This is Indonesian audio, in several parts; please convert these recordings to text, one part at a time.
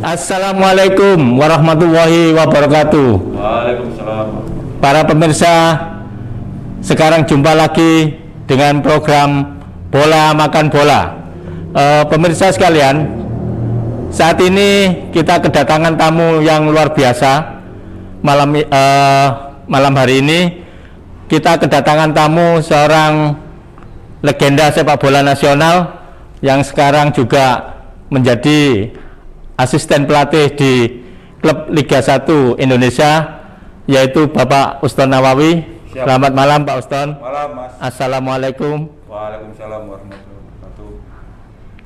Assalamualaikum warahmatullahi wabarakatuh. Waalaikumsalam. Para pemirsa, sekarang jumpa lagi dengan program Bola Makan Bola. Pemirsa sekalian, saat ini kita kedatangan tamu yang luar biasa. Malam hari ini kita kedatangan tamu seorang legenda sepak bola nasional yang sekarang juga menjadi asisten pelatih di klub Liga 1 Indonesia, yaitu Bapak Uston Nawawi. Siap. Selamat malam Pak Uston. Malam, Mas. Assalamualaikum. Waalaikumsalam warahmatullahi wabarakatuh.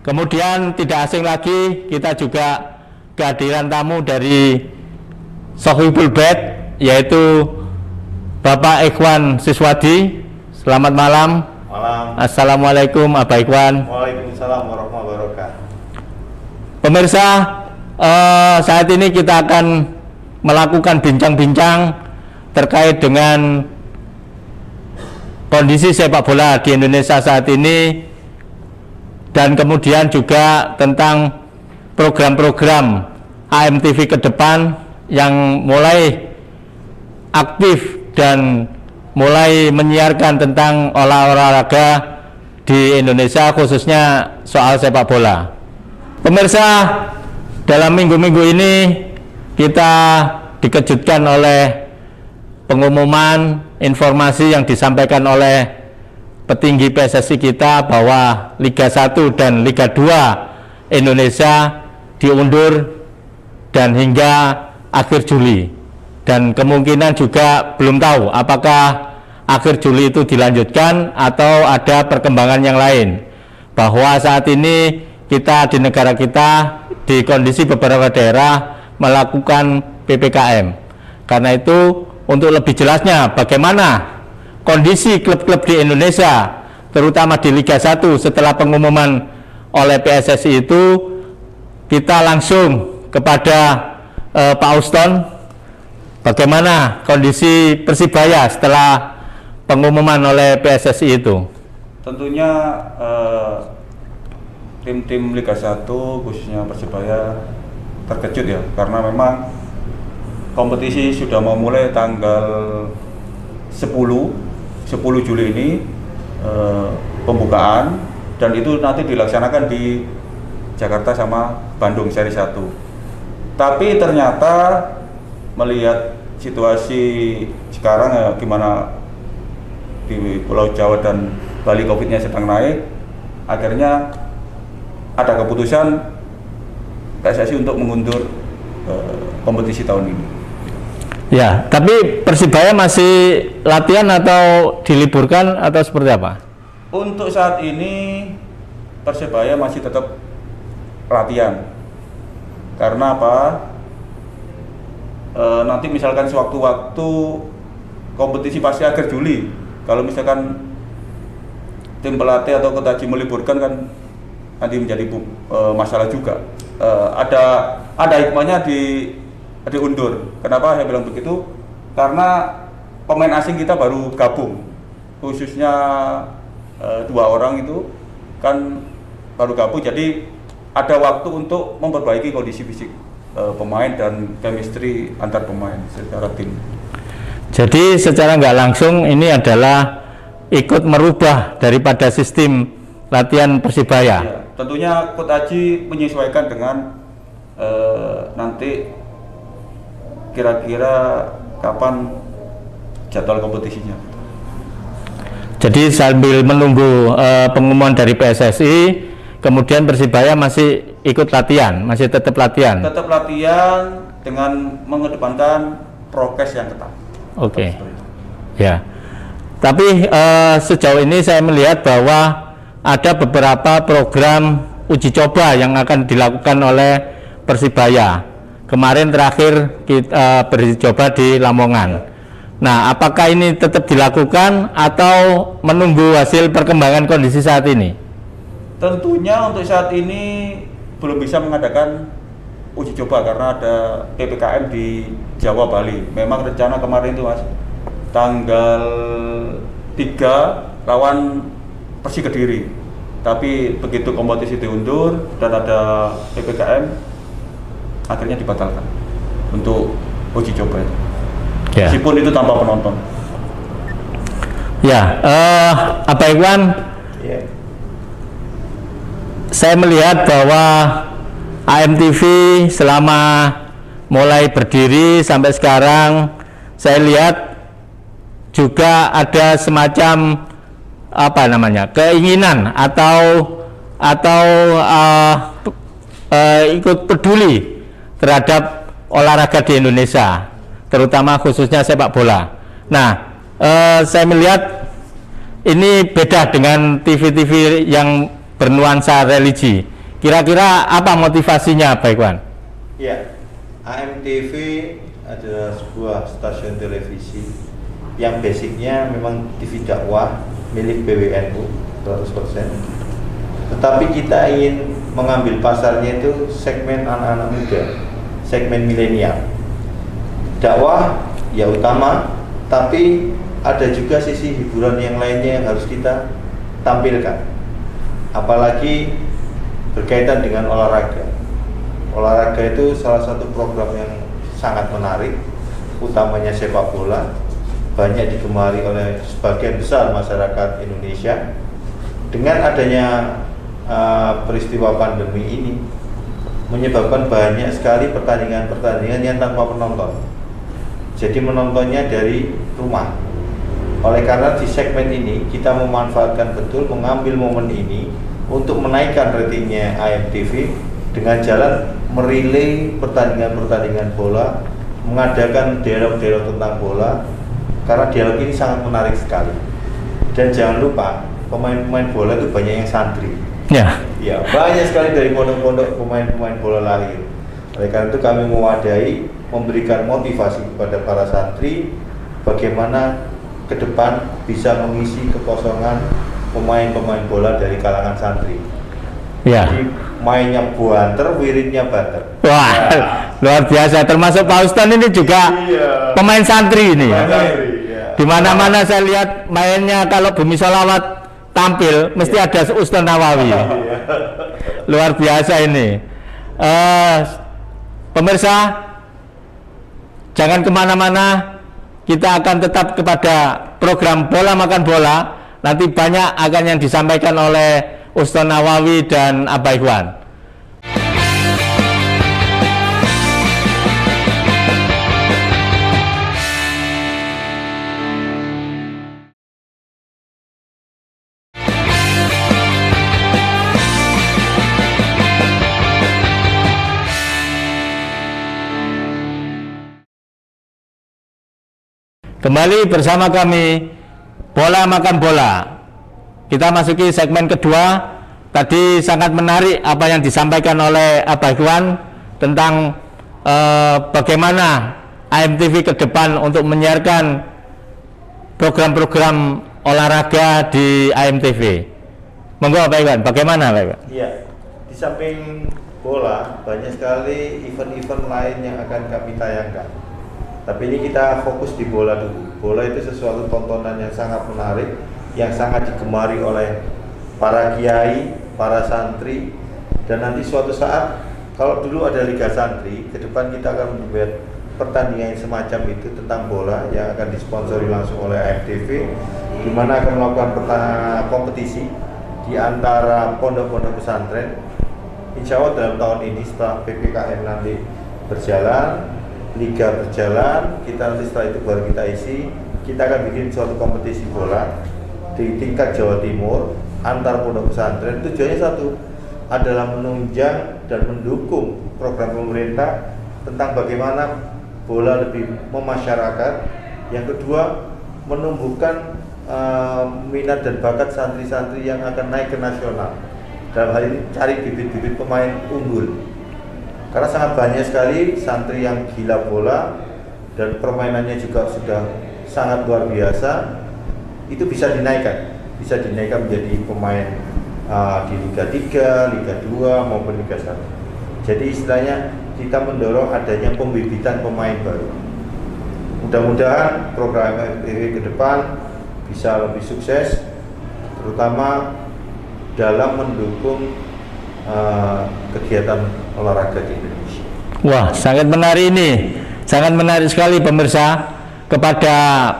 Kemudian tidak asing lagi, kita juga kehadiran tamu dari Sohibul Bait, yaitu Bapak Ikhwan Siswadi. Selamat malam. Malam. Assalamualaikum Abah Ikhwan. Waalaikumsalam warahmatullahi wabarakatuh. Pemirsa, saat ini kita akan melakukan bincang-bincang terkait dengan kondisi sepak bola di Indonesia saat ini, dan kemudian juga tentang program-program AMTV ke depan yang mulai aktif dan mulai menyiarkan tentang olahraga di Indonesia, khususnya soal sepak bola. Pemirsa, dalam minggu-minggu ini kita dikejutkan oleh pengumuman informasi yang disampaikan oleh petinggi PSSI kita bahwa Liga 1 dan Liga 2 Indonesia diundur dan hingga akhir Juli, dan kemungkinan juga belum tahu apakah akhir Juli itu dilanjutkan atau ada perkembangan yang lain, bahwa saat ini kita di negara kita di kondisi beberapa daerah melakukan PPKM. Karena itu, untuk lebih jelasnya bagaimana kondisi klub-klub di Indonesia, terutama di Liga 1 setelah pengumuman oleh PSSI itu, kita langsung kepada Pak Uston. Bagaimana kondisi Persibaya setelah pengumuman oleh PSSI itu? Tentunya tim-tim Liga 1 khususnya Persibaya terkejut ya, karena memang kompetisi sudah mau mulai tanggal 10 Juli ini, pembukaan, dan itu nanti dilaksanakan di Jakarta sama Bandung seri 1. Tapi ternyata melihat situasi sekarang ya, gimana di Pulau Jawa dan Bali COVID-nya sedang naik, akhirnya ada keputusan PSSI untuk mengundur kompetisi tahun ini. Ya, tapi Persibaya masih latihan atau diliburkan atau seperti apa? Untuk saat ini Persibaya masih tetap latihan. Karena apa? Nanti misalkan sewaktu-waktu kompetisi pasti akhir Juli. Kalau misalkan tim pelatih atau coach Haji meliburkan kan nanti menjadi masalah juga. Ada hikmahnya diundur. Kenapa saya bilang begitu? Karena pemain asing kita baru gabung, khususnya 2 orang itu kan baru gabung, jadi ada waktu untuk memperbaiki kondisi fisik pemain dan chemistry antar pemain secara tim. Jadi secara nggak langsung ini adalah ikut merubah daripada sistem latihan Persibaya. Ya, tentunya Coach Haji menyesuaikan dengan nanti kira-kira kapan jadwal kompetisinya. Jadi sambil menunggu pengumuman dari PSSI, kemudian Persibaya masih ikut latihan, masih tetap latihan. Tetap latihan dengan mengedepankan prokes yang ketat. Oke. Ya. Tapi sejauh ini saya melihat bahwa ada beberapa program uji coba yang akan dilakukan oleh Persibaya. Kemarin terakhir kita beruji coba di Lamongan. Nah, apakah ini tetap dilakukan atau menunggu hasil perkembangan kondisi saat ini? Tentunya untuk saat ini belum bisa mengadakan uji coba karena ada PPKM di Jawa Bali. Memang rencana kemarin itu Mas, tanggal 3 lawan Persi Kediri. Tapi begitu kompetisi diundur dan ada PPKM, akhirnya dibatalkan untuk uji coba itu. Ya. Meskipun itu tanpa penonton. Ya, Pak Iwan, saya melihat bahwa AMTV selama mulai berdiri sampai sekarang, saya lihat juga ada semacam keinginan atau ikut peduli terhadap olahraga di Indonesia, terutama khususnya sepak bola. Nah, saya melihat ini beda dengan TV-TV yang bernuansa religi. Kira-kira apa motivasinya, Pak Iwan? Ya, AMTV adalah sebuah stasiun televisi yang basicnya memang TV dakwah milik PWNU 100%. Tetapi kita ingin mengambil pasarnya itu segmen anak-anak muda, segmen milenial. Dakwah ya utama, tapi ada juga sisi hiburan yang lainnya yang harus kita tampilkan. Apalagi berkaitan dengan olahraga. Olahraga itu salah satu program yang sangat menarik, utamanya sepak bola, banyak digemari oleh sebagian besar masyarakat Indonesia. Dengan adanya peristiwa pandemi ini menyebabkan banyak sekali pertandingan-pertandingan yang tanpa penonton. Jadi menontonnya dari rumah. Oleh karena di segmen ini kita memanfaatkan betul, mengambil momen ini untuk menaikkan ratingnya AMTV dengan jalan merilai pertandingan-pertandingan bola, mengadakan dialog-dialog tentang bola, karena dialog ini sangat menarik sekali. Dan jangan lupa pemain-pemain bola itu banyak yang santri. Ya. Ya, banyak sekali dari pondok-pondok pemain-pemain bola lahir. Oleh karena itu kami mewadahi, memberikan motivasi kepada para santri bagaimana ke depan bisa mengisi kekosongan pemain-pemain bola dari kalangan santri. Ya. Jadi mainnya buanter, wiridnya banter. Wah, ya. Luar biasa. Termasuk Pak Ustadz ini juga pemain santri ini. Ya. Di mana-mana saya lihat mainnya, kalau Bumi Sholawat tampil mesti ada Ustadz Nawawi. Luar biasa ini. Pemirsa, jangan kemana-mana. Kita akan tetap kepada program Bola Makan Bola. Nanti banyak akan yang disampaikan oleh Ustadz Nawawi dan Abah Ikhwan. Kembali bersama kami Bola Makan Bola. Kita masuki segmen kedua. Tadi sangat menarik apa yang disampaikan oleh Abah Ikhwan tentang bagaimana AMTV ke depan untuk menyiarkan program-program olahraga di AMTV. Monggo Pak Ikhwan, bagaimana Pak Ikhwan? Iya, di samping bola banyak sekali event-event lain yang akan kami tayangkan. Tapi ini kita fokus di bola dulu. Bola itu sesuatu tontonan yang sangat menarik, yang sangat digemari oleh para kiai, para santri, dan nanti suatu saat kalau dulu ada Liga Santri, ke depan kita akan membuat pertandingan semacam itu tentang bola yang akan disponsori langsung oleh AMTV, di mana akan melakukan kompetisi di antara pondok-pondok pesantren. Insya Allah dalam tahun ini setelah PPKM nanti berjalan, Liga berjalan, kita nanti setelah itu baru kita isi. Kita akan bikin suatu kompetisi bola di tingkat Jawa Timur antar pondok pesantren. Tujuannya satu, adalah menunjang dan mendukung program pemerintah tentang bagaimana bola lebih memasyarakat. Yang kedua, menumbuhkan minat dan bakat santri-santri yang akan naik ke nasional. Dalam hal ini cari bibit-bibit pemain unggul. Karena sangat banyak sekali santri yang gila bola dan permainannya juga sudah sangat luar biasa. Itu bisa dinaikkan menjadi pemain di Liga 3, Liga 2 maupun Liga 1. Jadi istilahnya kita mendorong adanya pembibitan pemain baru. Mudah-mudahan program AMTV ke depan bisa lebih sukses, terutama dalam mendukung kegiatan olahraga di Indonesia. Wah, sangat menarik ini. Sangat menarik sekali pemirsa. Kepada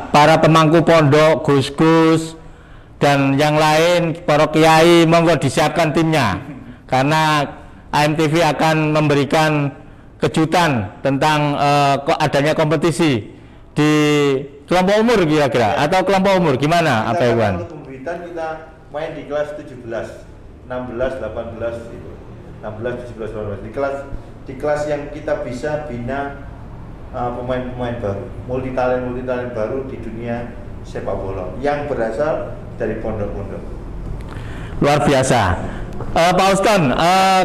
para pemangku pondok, gus-gus dan yang lain, para kiai, monggo disiapkan timnya. Karena AMTV akan memberikan kejutan tentang adanya kompetisi di kelompok umur kira-kira atau kelompok umur gimana apa Iwan? Untuk pembibitan kita main di kelas 17, 16, 18 itu. 16, 17, 18 di kelas yang kita bisa bina pemain-pemain baru, multi talent baru di dunia sepak bola yang berasal dari pondok-pondok. Luar biasa. Pak Uston,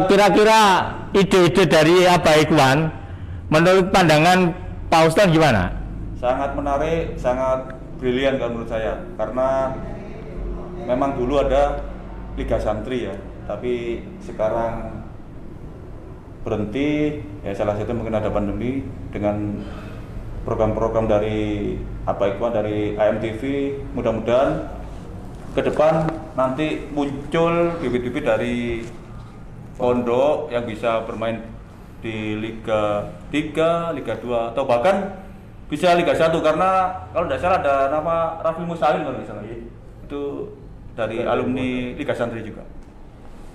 kira-kira ide-ide dari Abah Ikhwan menurut pandangan Pak Uston gimana? Sangat menarik, sangat brilian kalau menurut saya, karena memang dulu ada Liga Santri ya, tapi sekarang berhenti ya, salah satu mungkin ada pandemi. Dengan program-program dari Abah Ikhwan, dari AMTV, mudah-mudahan ke depan nanti muncul bibit-bibit dari pondok yang bisa bermain di Liga 3, Liga 2 atau bahkan bisa Liga 1, karena kalau tidak salah ada nama Raffi Musalim kalau tidak salah, itu dari alumni Liga Santri juga.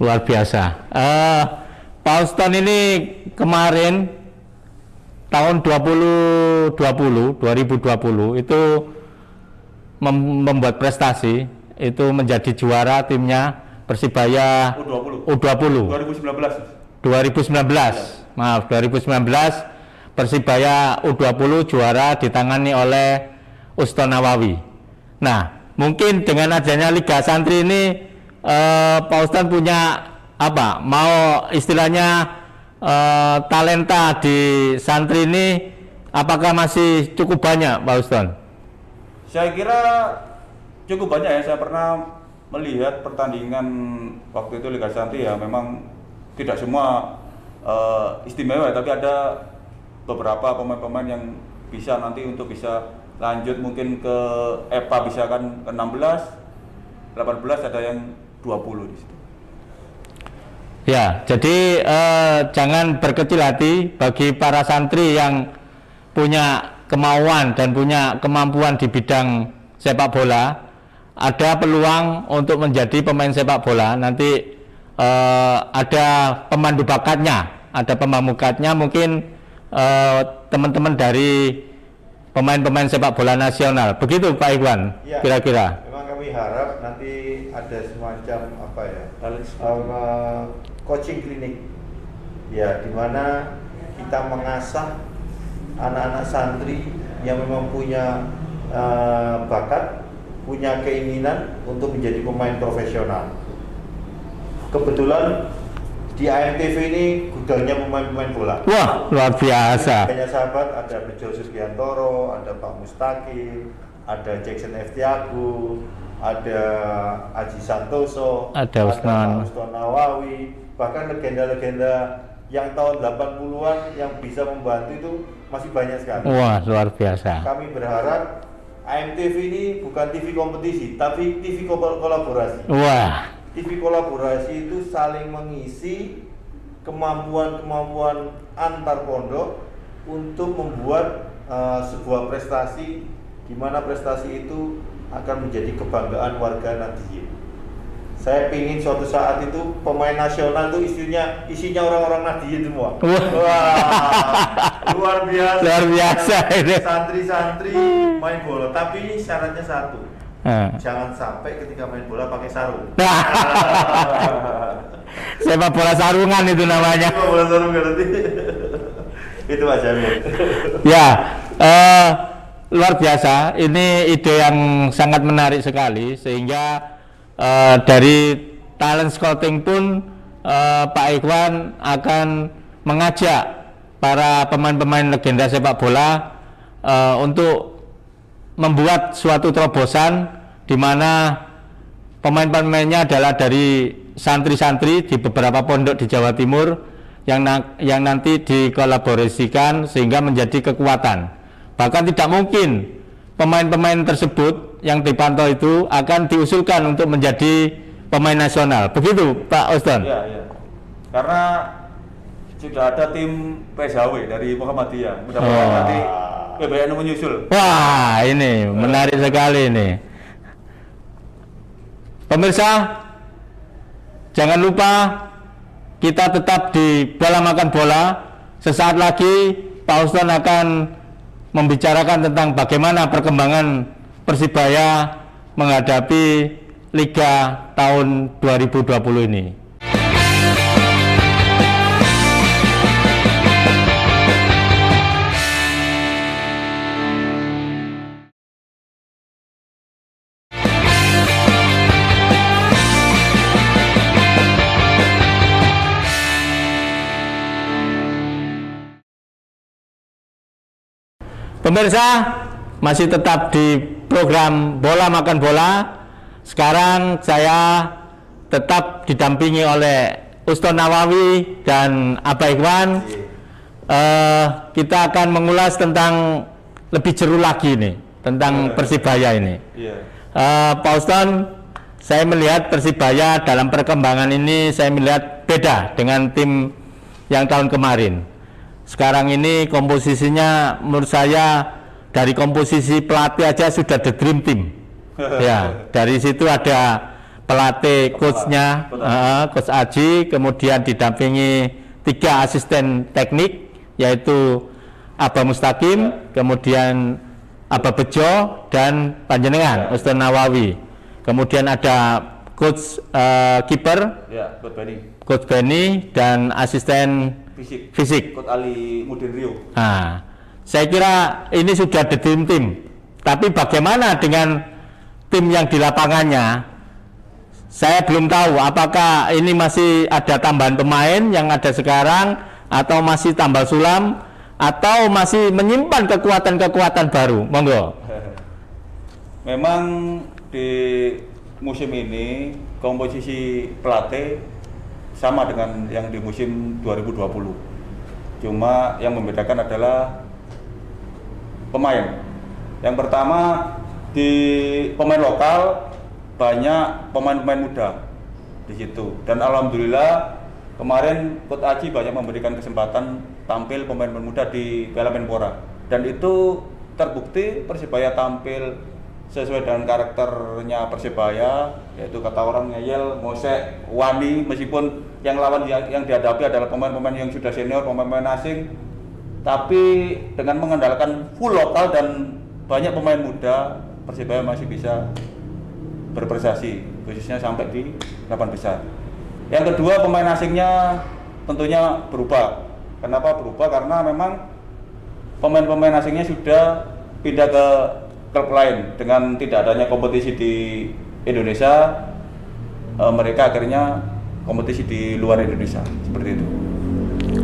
Luar biasa. Pak Uston ini kemarin tahun 2020 itu membuat prestasi, itu menjadi juara timnya Persibaya U20 2019. Maaf, 2019 Persibaya U20 juara ditangani oleh Uston Nawawi. Nah, mungkin dengan adanya Liga Santri ini Pak Uston punya apa? Mau istilahnya talenta di santri ini apakah masih cukup banyak, Pak Uston? Saya kira cukup banyak ya. Saya pernah melihat pertandingan waktu itu Liga Santri ya, memang tidak semua istimewa, tapi ada beberapa pemain-pemain yang bisa nanti untuk bisa lanjut mungkin ke EPA, bisa kan ke 16, 18, ada yang 20 di situ. Ya, jadi jangan berkecil hati bagi para santri yang punya kemauan dan punya kemampuan di bidang sepak bola. Ada peluang untuk menjadi pemain sepak bola. Nanti ada pemandu bakatnya, ada pemandu bakatnya, mungkin teman-teman dari pemain-pemain sepak bola nasional. Begitu Pak Ikhwan, ya, kira-kira. Memang kami harap nanti ada semacam apa ya, coaching klinik ya, dimana kita mengasah anak-anak santri yang memang punya bakat, punya keinginan untuk menjadi pemain profesional. Kebetulan di AMTV ini gudangnya pemain-pemain bola. Wah, luar biasa. Banyak sahabat, ada Bejo Sugiantoro, ada Pak Mustaqim, ada Jackson F. Tiago, ada Aji Santoso, ada Pak Uston Nawawi, bahkan legenda-legenda yang tahun 80-an yang bisa membantu itu masih banyak sekali. Wah, luar biasa. Kami berharap AMTV ini bukan TV kompetisi, tapi TV kolaborasi. Wah. TV kolaborasi itu saling mengisi kemampuan-kemampuan antar pondok untuk membuat sebuah prestasi, di mana prestasi itu akan menjadi kebanggaan warga Nahdliyin. Saya ingin suatu saat itu pemain nasional itu isinya orang-orang Nahdliyin semua. Wah, luar biasa. Luar biasa ini. Santri-santri main bola, tapi syaratnya satu. Jangan sampai ketika main bola pakai sarung. Sepak bola sarungan itu namanya. Sepak bola sarungan nanti. Itu aja. Ya, luar biasa. Ini ide yang sangat menarik sekali, sehingga dari talent scouting pun Pak Ikhwan akan mengajak para pemain-pemain legenda sepak bola untuk membuat suatu terobosan di mana pemain-pemainnya adalah dari santri-santri di beberapa pondok di Jawa Timur yang nanti dikolaborasikan sehingga menjadi kekuatan. Bahkan tidak mungkin pemain-pemain tersebut yang dipantau itu akan diusulkan untuk menjadi pemain nasional. Begitu Pak Uston? Iya, iya. Karena sudah ada tim PSHW dari Muhammadiyah. Mudah-mudahan nanti PBNU menyusul. Wah, ini menarik sekali ini. Pemirsa, jangan lupa kita tetap di Bola Makan Bola. Sesaat lagi Pak Uston akan membicarakan tentang bagaimana perkembangan Persibaya menghadapi Liga tahun 2020 ini. Pemirsa, masih tetap di program Bola Makan Bola. Sekarang saya tetap didampingi oleh Uston Nawawi dan Abah Ikhwan. Kita akan mengulas tentang lebih jeru lagi nih, tentang Persibaya ini. Pak Uston, saya melihat Persibaya dalam perkembangan ini, saya melihat beda dengan tim yang tahun kemarin. Sekarang ini komposisinya menurut saya dari komposisi pelatih aja sudah the dream team. Ya, dari situ ada pelatih coachnya, Coach Aji, kemudian didampingi 3 asisten teknik yaitu Abah Mustaqim, kemudian Abah Bejo dan Panjenengan Uston Nawawi. Kemudian ada coach kiper, Coach Benny dan asisten fisik Coach Ali Mudin Rio. Nah, saya kira ini sudah the dream team. Tapi bagaimana dengan tim yang di lapangannya? Saya belum tahu apakah ini masih ada tambahan pemain yang ada sekarang atau masih tambal sulam atau masih menyimpan kekuatan-kekuatan baru. Monggo. Memang di musim ini komposisi pelatih sama dengan yang di musim 2020. Cuma yang membedakan adalah pemain. Yang pertama, di pemain lokal banyak pemain-pemain muda di situ. Dan alhamdulillah kemarin Coach Aji banyak memberikan kesempatan tampil pemain-pemain muda di Piala Menpora. Dan itu terbukti Persibaya tampil sesuai dengan karakternya Persibaya, yaitu kata orang ngeyel, ngosek, wani, meskipun yang lawan yang dihadapi adalah pemain-pemain yang sudah senior, pemain-pemain asing, tapi dengan mengandalkan full lokal dan banyak pemain muda, Persibaya masih bisa berprestasi, khususnya sampai di 8 besar. Yang kedua, pemain asingnya tentunya berubah. Kenapa berubah? Karena memang pemain-pemain asingnya sudah pindah ke klub lain. Dengan tidak adanya kompetisi di Indonesia, mereka akhirnya kompetisi di luar Indonesia, seperti itu.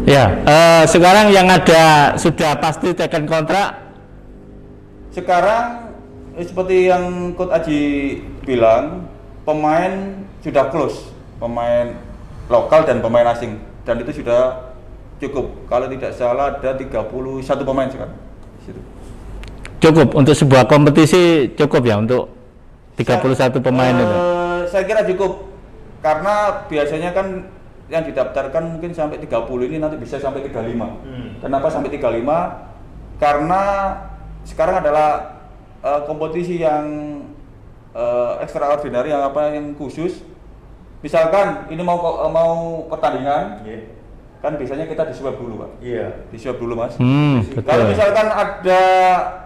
Ya, sekarang yang ada sudah pasti teken kontrak. Sekarang seperti yang Coach Aji bilang, pemain sudah close, pemain lokal dan pemain asing, dan itu sudah cukup. Kalau tidak salah ada 31 pemain sekarang. Situ. Cukup untuk sebuah kompetisi, cukup ya untuk 31 pemain itu? Saya kira cukup, karena biasanya kan yang didaftarkan mungkin sampai 30, ini nanti bisa sampai 35. Kenapa sampai 35? Karena sekarang adalah kompetisi yang extraordinary, yang khusus. Misalkan ini mau pertandingan, kan biasanya kita diswab dulu, Pak. Diswab dulu, Mas. Kalau misalkan ada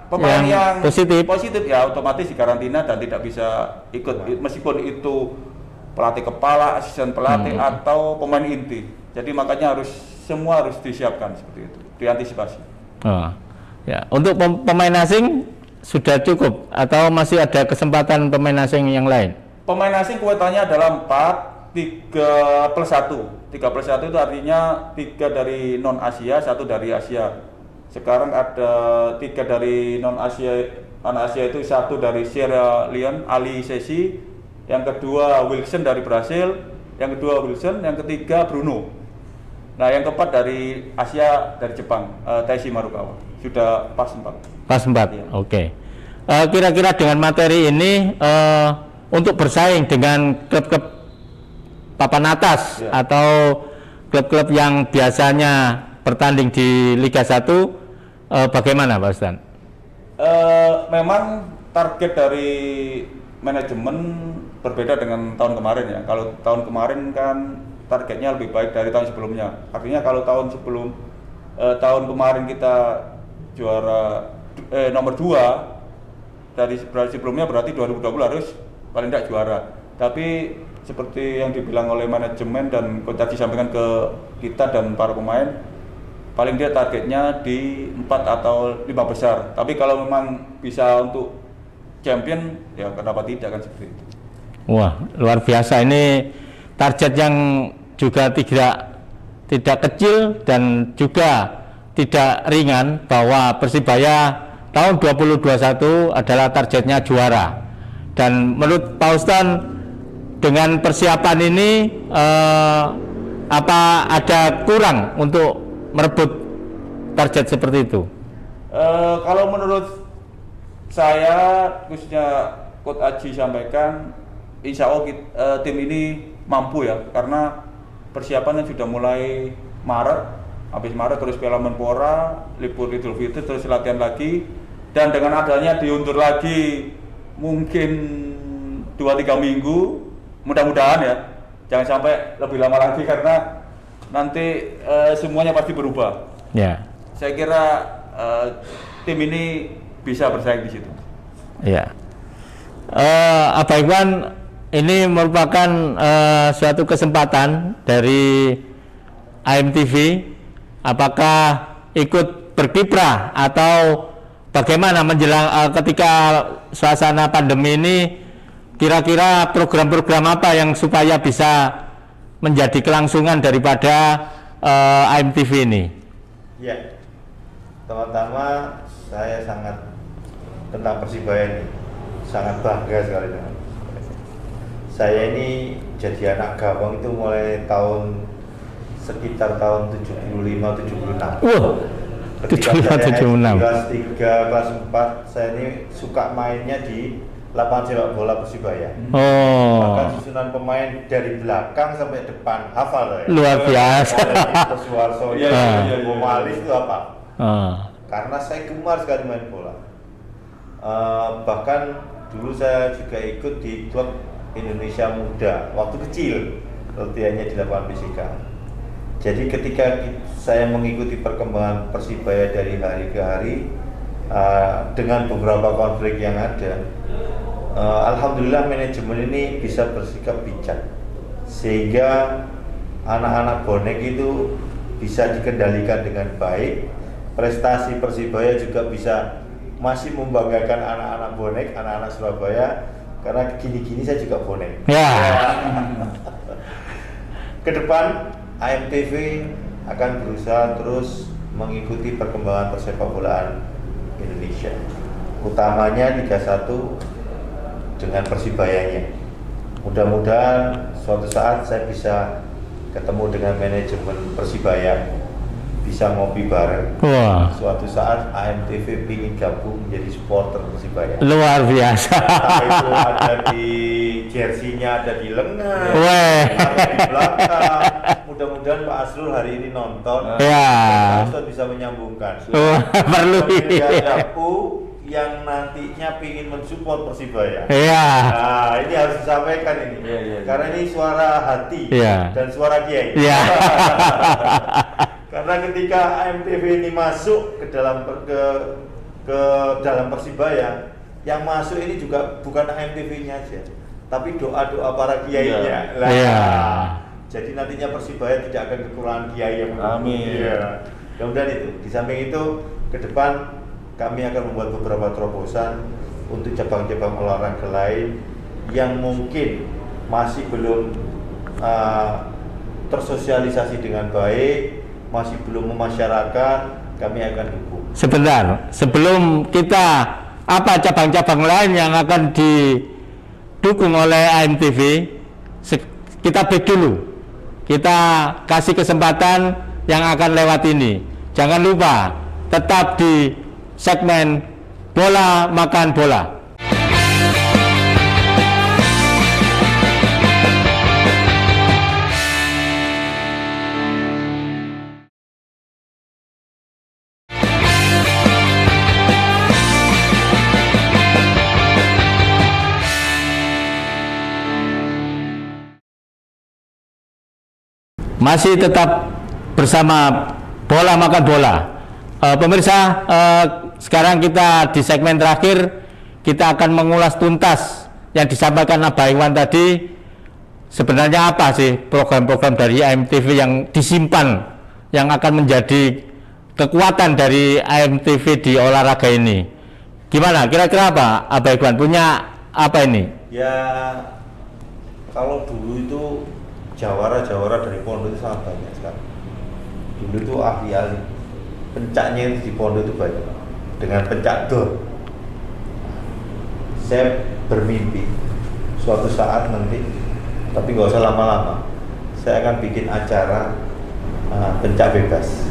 pemain yang positif ya otomatis dikarantina dan tidak bisa ikut, meskipun itu pelatih kepala, asisten pelatih atau pemain inti. Jadi makanya semua harus disiapkan seperti itu, diantisipasi. Ya, untuk pemain asing sudah cukup atau masih ada kesempatan pemain asing yang lain? Pemain asing kuotanya adalah 4, 3+1. 3+1 itu artinya 3 dari non Asia, 1 dari Asia. Sekarang ada 3 dari non Asia itu 1 dari Sierra Leone, Ali Sesi, yang kedua Wilson dari Brasil, yang kedua Wilson, yang ketiga Bruno. Nah, yang keempat dari Asia, dari Jepang, Taishi Marukawa. Sudah pas 4. Pas 4, ya. Oke. Kira-kira dengan materi ini untuk bersaing dengan klub-klub papan atas atau klub-klub yang biasanya bertanding di Liga 1 bagaimana Pak Ustadz? Memang target dari manajemen berbeda dengan tahun kemarin ya. Kalau tahun kemarin kan targetnya lebih baik dari tahun sebelumnya. Artinya kalau tahun kemarin kita juara nomor 2 dari sebelumnya, berarti 2020 harus paling tidak juara. Tapi seperti yang dibilang oleh manajemen dan coach tadi sampaikan ke kita dan para pemain, paling dia targetnya di 4 atau 5 besar. Tapi kalau memang bisa untuk champion, ya kenapa tidak kan seperti itu. Wah, luar biasa, ini target yang juga tidak kecil dan juga tidak ringan, bahwa Persibaya tahun 2021 adalah targetnya juara. Dan menurut Pak Ustadz, dengan persiapan ini apa ada kurang untuk merebut target seperti itu? Kalau menurut saya, khususnya Coach Aji sampaikan, insya Allah tim ini mampu ya, karena persiapannya sudah mulai Maret, habis Maret terus Piala Menpora, libur Idul Fitri, terus latihan lagi, dan dengan adanya diundur lagi mungkin 2-3 minggu, mudah-mudahan ya, jangan sampai lebih lama lagi karena nanti semuanya pasti berubah. Ya. Saya kira tim ini bisa bersaing di situ. Ya. Abah Iwan, ini merupakan suatu kesempatan dari AMTV. Apakah ikut berkiprah atau bagaimana menjelang ketika suasana pandemi ini, kira-kira program-program apa yang supaya bisa menjadi kelangsungan daripada AMTV ini? Ya, pertama saya sangat tentang Persibaya ini sangat bangga sekali dengan saya ini. Jadi anak Gabang itu mulai sekitar tahun 75-76. Ketika saya kelas 3, kelas 4, saya ini suka mainnya di lapangan sepak bola Persibaya. Bahkan susunan pemain dari belakang sampai depan hafal ya. Luar biasa. Suwarso, Momalis itu apa? Karena saya gemar sekali main bola. Bahkan dulu saya juga ikut di klub Indonesia Muda waktu kecil, latihannya di lapangan fisika. Jadi ketika saya mengikuti perkembangan Persibaya dari hari ke hari, dengan beberapa konflik yang ada, alhamdulillah manajemen ini bisa bersikap bijak sehingga anak-anak bonek itu bisa dikendalikan dengan baik. Prestasi Persibaya juga bisa masih membanggakan anak-anak bonek, anak-anak Surabaya, karena gini-gini saya juga bonek. Ya. Ke depan AMTV akan berusaha terus mengikuti perkembangan persepak bolaan Indonesia, utamanya Liga 1 dengan Persibayanya. Mudah-mudahan suatu saat saya bisa ketemu dengan manajemen Persibaya, bisa ngopi bareng. Wah. Suatu saat AMTV ingin gabung menjadi supporter Persibaya. Luar biasa. Entah itu ada di jersey-nya, ada di lengan, Weh. ada di belakang. Mudah-mudahan Pak Asrul hari ini nonton. Ya. Pak Asrul bisa menyambungkan. Perlu ini. Ada yang nantinya ingin mensupport Persibaya. Iya. Nah, ini harus disampaikan ini. Karena ini suara hati dan suara kiai. Iya. Karena ketika AMTV ini masuk ke dalam Persibaya, yang masuk ini juga bukan AMTV-nya aja, tapi doa-doa para kiainya. Jadi nantinya Persibaya tidak akan kekurangan kiai yang mendukung. Amin. Ya. Kemudian itu, di samping itu ke depan kami akan membuat beberapa terobosan untuk cabang-cabang olahraga lain yang mungkin masih belum tersosialisasi dengan baik, masih belum memasyarakat, kami akan dukung. Sebentar, sebelum kita apa cabang-cabang lain yang akan didukung oleh AMTV, kita break dulu. Kita kasih kesempatan yang akan lewat ini. Jangan lupa tetap di segmen Bola Makan Bola. Masih tetap bersama Bola Makan Bola. Pemirsa, sekarang kita di segmen terakhir, kita akan mengulas tuntas yang disampaikan Abah Iwan tadi. Sebenarnya apa sih program-program dari AMTV yang disimpan, yang akan menjadi kekuatan dari AMTV di olahraga ini? Gimana? Kira-kira apa? Abah Iwan punya apa ini? Ya, kalau dulu itu jawara-jawara dari pondok itu sangat banyak sekali. Dulu itu ahli-ahli pencaknya di pondok itu banyak. Dengan pencak dor, saya bermimpi suatu saat nanti, tapi nggak usah lama-lama, saya akan bikin acara pencak bebas,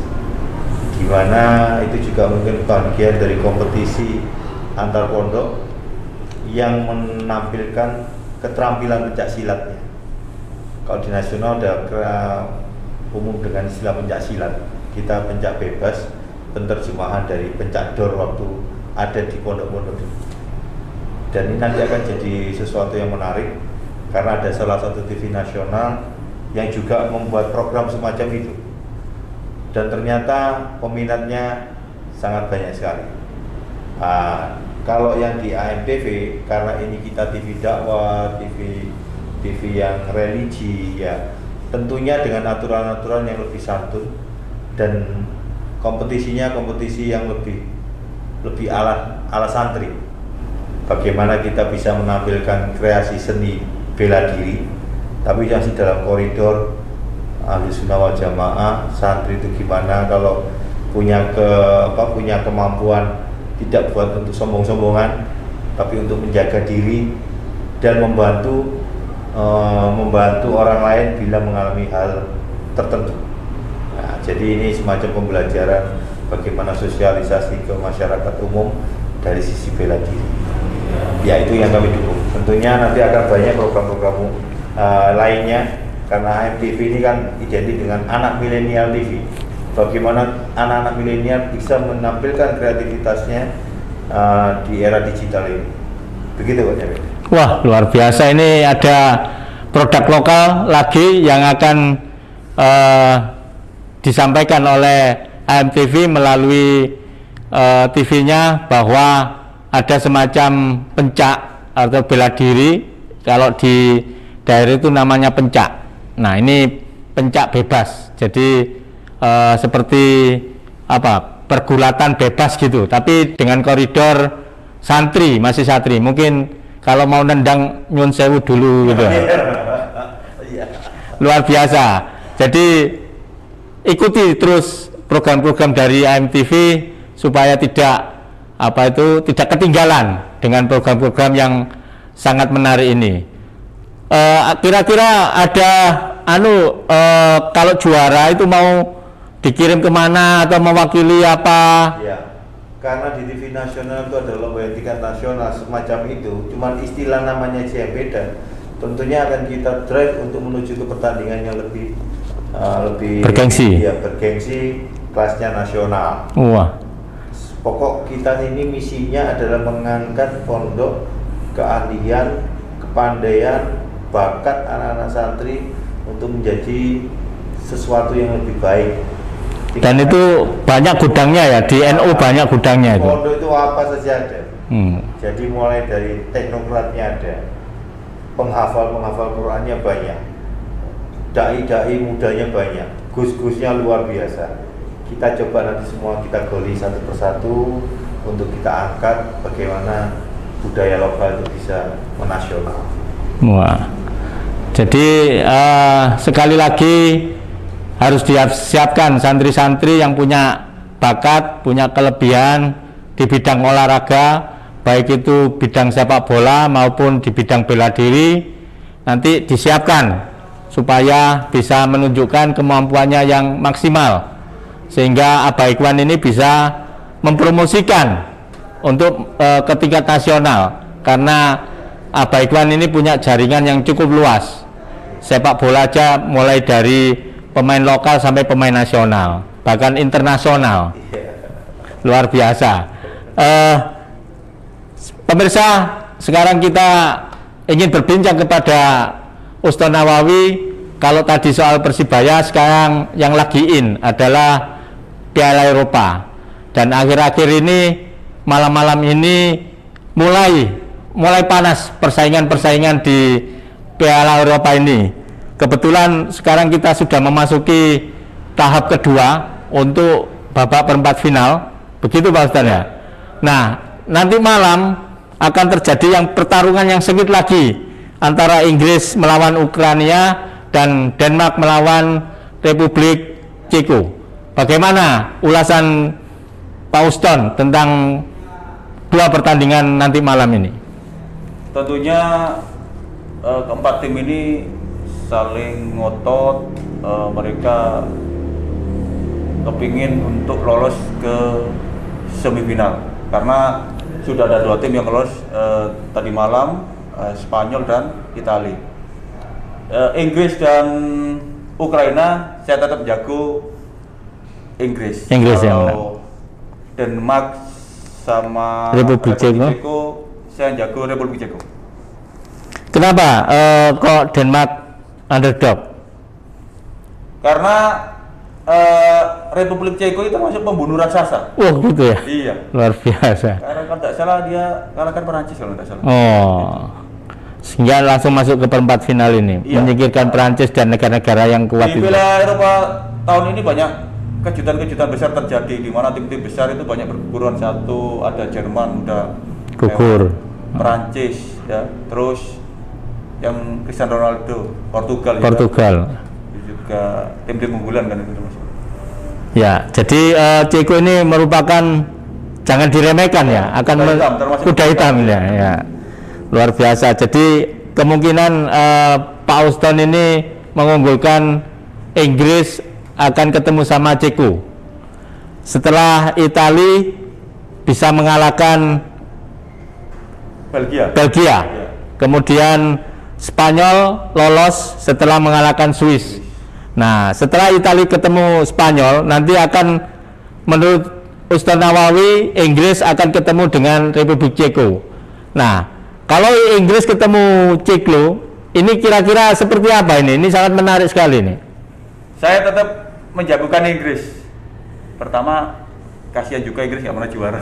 di mana itu juga mungkin bagian dari kompetisi antar pondok yang menampilkan keterampilan pencak silatnya. Kalau di nasional ada umum dengan istilah pencak silat, kita pencak bebas, penerjemahan dari pencak dor waktu ada di pondok-pondok ini. Dan ini nanti akan jadi sesuatu yang menarik karena ada salah satu TV nasional yang juga membuat program semacam itu. Dan ternyata peminatnya sangat banyak sekali. Kalau yang di AMTV, karena ini kita TV dakwah, TV yang religi, ya tentunya dengan aturan-aturan yang lebih santun dan kompetisinya kompetisi yang lebih ala santri. Bagaimana kita bisa menampilkan kreasi seni bela diri, tapi masih dalam koridor ahli sunnah wal jamaah. Santri itu gimana kalau punya kemampuan, tidak buat untuk sombong-sombongan, tapi untuk menjaga diri dan membantu orang lain bila mengalami hal tertentu. Nah, jadi ini semacam pembelajaran bagaimana sosialisasi ke masyarakat umum dari sisi bela diri. Ya, itu yang kami dukung. Tentunya nanti akan banyak program-program lainnya, karena AMTV ini kan identik dengan anak milenial TV. Bagaimana anak-anak milenial bisa menampilkan kreativitasnya di era digital ini. Begitu Pak Jamil. Wah, luar biasa. Ini ada produk lokal lagi yang akan disampaikan oleh AMTV melalui TV-nya, bahwa ada semacam pencak atau bela diri. Kalau di daerah itu namanya pencak. Nah, ini pencak bebas. Jadi seperti pergulatan bebas gitu, tapi dengan koridor santri, masih santri. Mungkin kalau mau nendang nyun sewu dulu gitu. Luar biasa. Jadi ikuti terus program-program dari AMTV supaya tidak ketinggalan dengan program-program yang sangat menarik ini. Kira-kira ada kalau juara itu mau dikirim kemana atau mewakili apa? Ya, karena di TV nasional itu ada lomba tingkat nasional semacam itu, cuman istilah namanya aja yang beda. Tentunya akan kita drive untuk menuju ke pertandingan yang lebih bergengsi. Ya, bergengsi, kelasnya nasional. Wah. Pokok kita ini misinya adalah mengangkat pondok keahlian, kepandaian, bakat anak-anak santri untuk menjadi sesuatu yang lebih baik. Dan itu banyak gudangnya ya, di NU banyak gudangnya itu. Pondok itu apa saja ada. Jadi mulai dari teknokratnya ada, penghafal Qurannya banyak, dai-dai mudanya banyak, gus-gusnya luar biasa. Kita coba nanti semua kita gali satu persatu untuk kita angkat bagaimana budaya lokal itu bisa menasional. Wah. Jadi sekali lagi harus disiapkan santri-santri yang punya bakat, punya kelebihan di bidang olahraga, baik itu bidang sepak bola maupun di bidang bela diri. Nanti disiapkan supaya bisa menunjukkan kemampuannya yang maksimal, sehingga Abah Iwan ini bisa mempromosikan untuk ke tingkat nasional, karena Abah Iwan ini punya jaringan yang cukup luas. Sepak bola aja mulai dari pemain lokal sampai pemain nasional, bahkan internasional. Luar biasa. Pemirsa, sekarang kita ingin berbincang kepada Ustaz Nawawi. kalau tadi soal Persibaya, sekarang yang lagi in adalah Piala Eropa. Dan akhir-akhir ini, malam-malam ini mulai panas persaingan-persaingan di Piala Eropa ini. Kebetulan sekarang kita sudah memasuki tahap kedua untuk babak perempat final. Begitu Pak Ustadz ya. Nah, nanti malam akan terjadi pertarungan yang sengit lagi antara Inggris melawan Ukraina dan Denmark melawan Republik Ceko. Bagaimana ulasan Pak Ustadz tentang dua pertandingan nanti malam ini? Tentunya keempat tim ini saling ngotot, mereka kepingin untuk lolos ke semifinal karena sudah ada dua tim yang lolos tadi malam, Spanyol dan Italia. Inggris dan Ukraina saya tetap jago Inggris. Inggris yang menang. Denmark sama Republik Ceko saya jago Republik Ceko. Kenapa kok Denmark underdog? Karena Republik Ceko itu masuk pembunuh raksasa. Oh gitu ya? Iya. Luar biasa. Karena kalau tidak salah dia kalahkan Perancis kalau tidak salah. Oh, sehingga langsung masuk ke perempat final ini, Iya. menyingkirkan Perancis dan negara-negara yang kuat Di itu. Piala Eropa tahun ini banyak kejutan-kejutan besar terjadi di mana tim-tim besar itu banyak berguruan. Satu ada Jerman udah Gugur. Perancis ya, terus yang Cristiano Ronaldo Portugal. Juga tim-tim unggulan kan itu termasuk. Ya, jadi Ceko ini merupakan, jangan diremehkan ya, akan Kuda hitam, termasuk kuda hitam ya, luar biasa. Jadi kemungkinan Pak Uston ini mengunggulkan Inggris akan ketemu sama Ceko. Setelah Italia bisa mengalahkan Belgia. Belgia, kemudian Spanyol lolos setelah mengalahkan Swiss. Nah, setelah Italia ketemu Spanyol, nanti akan menurut Ustaz Nawawi, Inggris akan ketemu dengan Republik Ceko. Nah, kalau Inggris ketemu Ceko, ini kira-kira seperti apa ini? Ini sangat menarik sekali ini. Saya tetap menjagokan Inggris. Pertama, kasihan juga Inggris nggak pernah juara.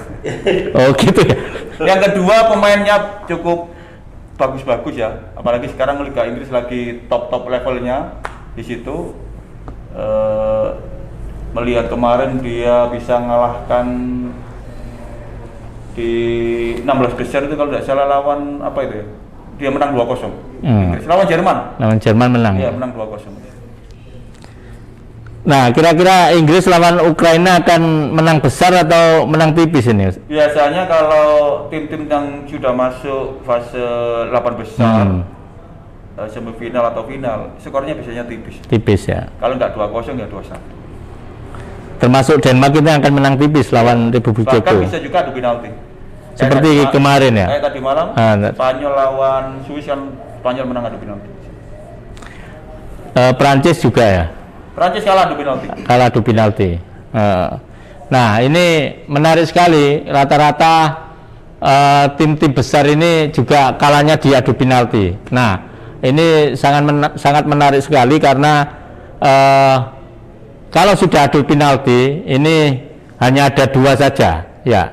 Oh gitu ya. Yang kedua, pemainnya cukup bagus-bagus ya. Apalagi sekarang Liga Inggris lagi top levelnya. Di situ melihat kemarin dia bisa mengalahkan di 16 besar itu kalau tidak salah lawan apa itu ya, dia menang 2-0. Inggris lawan Jerman. Lawan Jerman menang. Iya, menang 2-0. Nah, kira-kira Inggris lawan Ukraina akan menang besar atau menang tipis ini? Biasanya kalau tim-tim yang sudah masuk fase 8 besar, semifinal atau final, skornya biasanya tipis. Tipis ya. Kalau nggak 2-0 ya 2-1. Termasuk Denmark itu akan menang tipis lawan Republik Bahkan Ceko. bisa juga adu penalti. Seperti kemarin ya. Kayak tadi malam, Spanyol lawan Swiss kan Spanyol menang adu penalti. Perancis juga ya. Perancis kalah adu penalti. Kalah adu penalti. Nah, ini menarik sekali. Rata-rata tim-tim besar ini juga kalahnya di adu penalti. Nah, ini sangat menarik sekali karena kalau sudah adu penalti ini hanya ada dua saja, ya,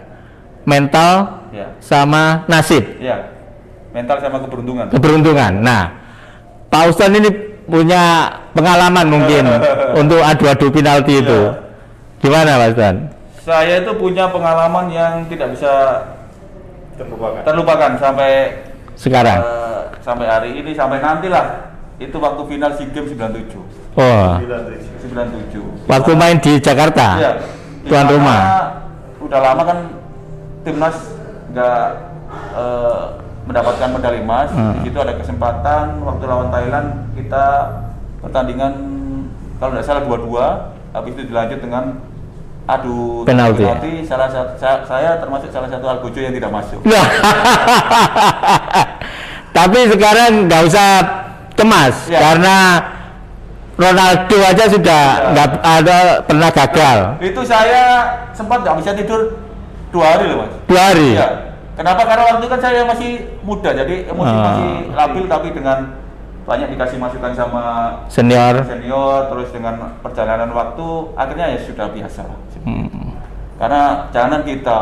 mental sama nasib. Ya, mental sama keberuntungan. Keberuntungan. Nah, Pak Uston ini punya pengalaman mungkin untuk adu-adu penalti itu. Gimana Pak Uston? Saya itu punya pengalaman yang tidak bisa terlupakan sampai sekarang. Sampai hari ini, sampai nantilah. Itu waktu final SEA Games 97. Oh. 97. Waktu main di Jakarta. Iya. Tuan rumah. Udah lama kan timnas nggak mendapatkan medali emas. Di situ ada kesempatan waktu lawan Thailand kita pertandingan kalau tidak salah 2-2, habis itu dilanjut dengan adu penalti. Saya termasuk salah satu Algojo yang tidak masuk. Tapi sekarang nggak usah cemas karena Ronaldo aja sudah nggak ada pernah gagal. Itu saya sempat nggak bisa tidur 2 hari loh Mas. 2 hari. Ya. Kenapa? Karena waktu itu kan saya masih muda, jadi emosi masih labil, tapi dengan banyak dikasih masukan sama Senior. terus dengan perjalanan waktu akhirnya ya sudah biasa lah. Karena jangan kita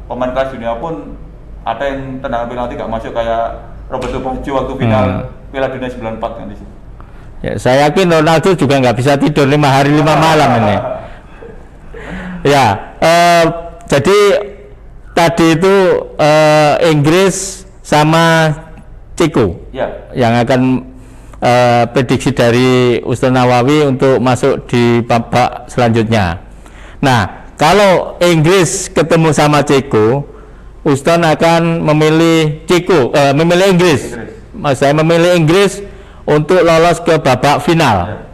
pemain kelas dunia pun ada yang tendangan penalti gak masuk kayak Roberto Baggio waktu final Piala Dunia 94 kan di situ. Ya, saya yakin Ronaldo juga nggak bisa tidur 5 hari 5 malam ini. Ya, jadi tadi itu Inggris sama Ceko Ya. yang akan prediksi dari Ustaz Nawawi untuk masuk di babak selanjutnya. Nah, kalau Inggris ketemu sama Ceko, Ustaz akan memilih memilih Inggris. Saya memilih Inggris untuk lolos ke babak final.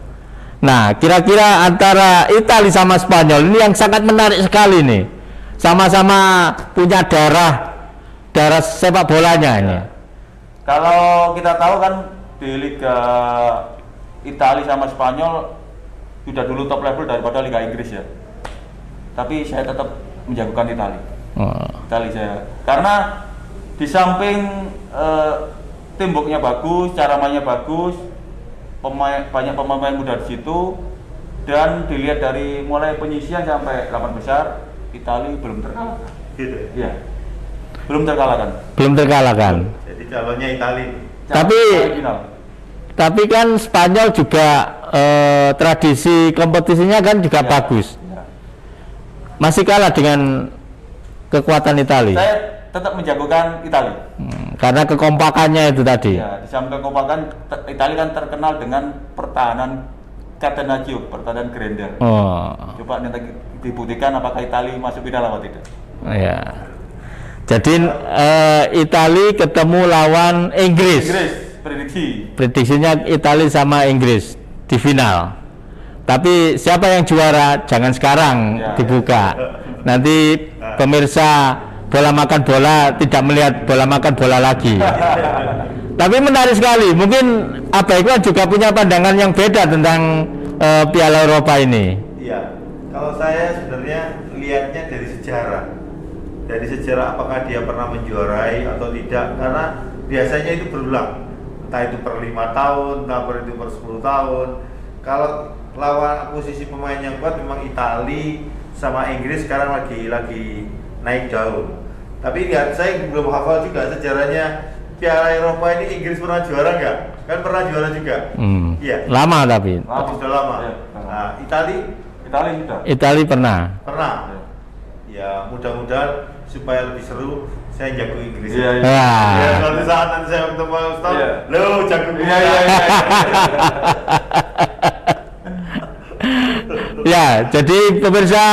Nah, kira-kira antara Italia sama Spanyol ini yang sangat menarik sekali nih. Sama-sama punya darah sepak bolanya ini. Kalau kita tahu kan di Liga Italia sama Spanyol sudah dulu top level daripada Liga Inggris ya. Tapi saya tetap menjagokan Italia. Italia saya. Karena di samping temboknya bagus, cara mainnya bagus, banyak pemain muda di situ, dan dilihat dari mulai penyisian sampai 8 besar, Italia belum terkalahkan. Gitu. Iya. Belum terkalahkan. Belum terkalahkan. Jadi calonnya Italia. Tapi kan Spanyol juga tradisi kompetisinya kan juga bagus. Ya. Masih kalah dengan kekuatan Italia. Saya tetap menjagokan Italia. Karena kekompakannya itu tadi. Ya, di samping kekompakan, Italia kan terkenal dengan pertahanan catenaccio, pertahanan Grender. Coba nanti dibuktikan apakah Italia masuk final atau tidak. Ya. Jadi Italia ketemu lawan Inggris. Prediksi. Prediksinya Italia sama Inggris di final. Tapi siapa yang juara jangan sekarang dibuka. Nanti pemirsa bola makan bola tidak melihat bola makan bola lagi. Tapi menarik sekali. Mungkin Abaikwan juga punya pandangan yang beda tentang Piala Eropa ini. Iya. Kalau saya sebenarnya lihatnya dari sejarah. Dari sejarah apakah dia pernah menjuarai atau tidak, karena biasanya itu berulang. Entah itu per 5 tahun, entah itu per 10 tahun. Kalau lawan posisi pemain yang kuat memang Italia sama Inggris sekarang lagi naik daun. Tapi lihat, saya belum hafal juga sejarahnya Piala Eropa ini Inggris pernah juara nggak? Kan pernah juara juga. Iya. Lama tapi. Sudah lama. Ya, Nah, Italia sudah. Italia pernah. pernah. Ya, mudah-mudahan supaya lebih seru, saya jago Inggris. Iya. Ya, suatu saat nanti saya ketemu Ustaz, lo jago Inggris. Ya, jadi pemirsa,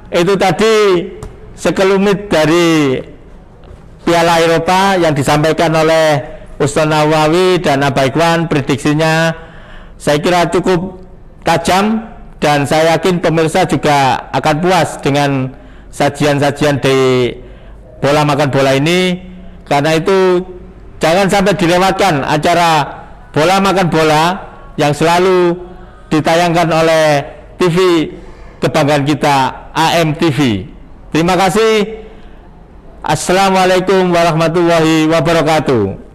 itu tadi sekelumit dari Piala Eropa yang disampaikan oleh Ustaz Nawawi dan Abaikwan. Prediksinya saya kira cukup tajam dan saya yakin pemirsa juga akan puas dengan sajian-sajian di bola makan bola ini. Karena itu jangan sampai dilewatkan acara bola makan bola yang selalu ditayangkan oleh TV kebanggaan kita, AMTV. Terima kasih. Assalamualaikum warahmatullahi wabarakatuh.